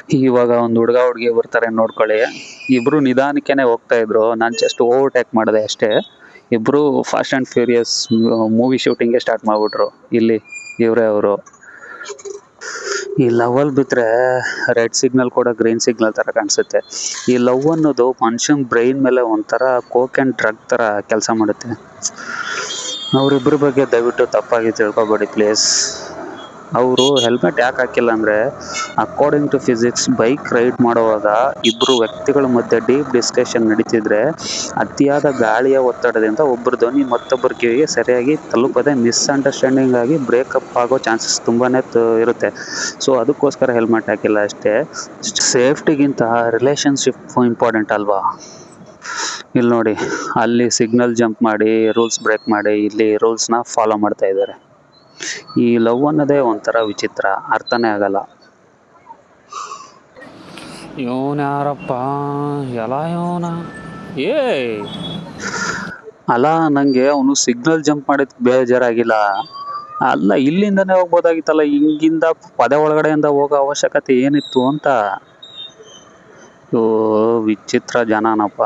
ಇವಾಗ ಒಂದು ಹುಡುಗ ಹುಡುಗಿ ಬರ್ತಾರೆ ನೋಡ್ಕೊಳ್ಳಿ. ಇಬ್ರು ನಿಧಾನಕ್ಕೆನೆ ಹೋಗ್ತಾ ಇದ್ರು. ನಾನು ಜಸ್ಟ್ ಓವರ್ಟೇಕ್ ಮಾಡಿದೆ ಅಷ್ಟೇ. ಇಬ್ರು fast and furious movie shooting start ಮಾಡ್ಬಿಟ್ರು. ಇಲ್ಲಿ ಇವರೇ ಅವರು. ಈ ಲವ್ ಅಲ್ಲಿ ಬಿಟ್ರೆ ರೆಡ್ ಸಿಗ್ನಲ್ ಕೂಡ ಗ್ರೀನ್ ಸಿಗ್ನಲ್ ತರ ಕಾಣಿಸುತ್ತೆ. ಈ ಲವ್ ಅನ್ನೋದು ಮನುಷ್ಯನ್ ಬ್ರೈನ್ ಮೇಲೆ ಒಂಥರ ಕೋಕ್ ಅಂಡ್ ಡ್ರಗ್ ತರ ಕೆಲಸ ಮಾಡುತ್ತೆ. ಅವರಿಬ್ಬರ ಬಗ್ಗೆ ದಯವಿಟ್ಟು ತಪ್ಪಾಗಿ ತಿಳ್ಕೊಬೇಡಿ ಪ್ಲೀಸ್. ಅವರು ಹೆಲ್ಮೆಟ್ ಯಾಕೆ ಹಾಕಿಲ್ಲ ಅಂದ್ರೆ, according to physics bike ride ಮಾಡುವಾಗ ಇಬ್ರು ವ್ಯಕ್ತಿಗಳ ಮಧ್ಯೆ ಡೀಪ್ ಡಿಸ್ಕಷನ್ ನಡೀತಿದ್ರೆ ಅತಿಯಾದ ಗಾಳಿಯ ಒತ್ತಡದಿಂದ ಒಬ್ಬರ ಧ್ವನಿ ಮತ್ತೊಬ್ಬರ ಕಿವಿಗೆ ಸರಿಯಾಗಿ ತಲುಪದೆ ಮಿಸ್ಅಂಡರ್ಸ್ಟ್ಯಾಂಡಿಂಗ್ ಆಗಿ ಬ್ರೇಕಪ್ ಆಗೋ ಚಾನ್ಸಸ್ ತುಂಬಾನೇ ಇರುತ್ತೆ. ಸೊ ಅದಕ್ಕೋಸ್ಕರ ಹೆಲ್ಮೆಟ್ ಹಾಕಿಲ್ಲ ಅಷ್ಟೇ. ಸೇಫ್ಟಿಗಿಂತ ರಿಲೇಶನ್ಶಿಪ್ ಇಂಪಾರ್ಟೆಂಟ್ ಅಲ್ವಾ. ಇಲ್ಲಿ ನೋಡಿ, ಅಲ್ಲಿ ಸಿಗ್ನಲ್ ಜಂಪ್ ಮಾಡಿ ರೂಲ್ಸ್ ಬ್ರೇಕ್ ಮಾಡಿ ಇಲ್ಲಿ ರೂಲ್ಸ್ನ ಫಾಲೋ ಮಾಡ್ತಾ ಇದ್ದಾರೆ. ಈ ಲವ್ ಅನ್ನೋದೇ ಒಂಥರ ವಿಚಿತ್ರ, ಅರ್ಥನೇ ಆಗಲ್ಲ. ಇವನ್ ಯಾರಪ್ಪ, ಎಲ್ಲ ಇವನ ಏ ಅಲ್ಲ, ನಂಗೆ ಅವನು ಸಿಗ್ನಲ್ ಜಂಪ್ ಮಾಡಿದ್ ಬೇಜಾರಾಗಿಲ್ಲ. ಅಲ್ಲ, ಇಲ್ಲಿಂದನೇ ಹೋಗ್ಬೋದಾಗಿತ್ತಲ್ಲ, ಹಿಂಗಿಂದ ಪದ ಒಳಗಡೆಯಿಂದ ಹೋಗೋ ಅವಶ್ಯಕತೆ ಏನಿತ್ತು ಅಂತ. ವಿಚಿತ್ರ ಜನನಪ್ಪ.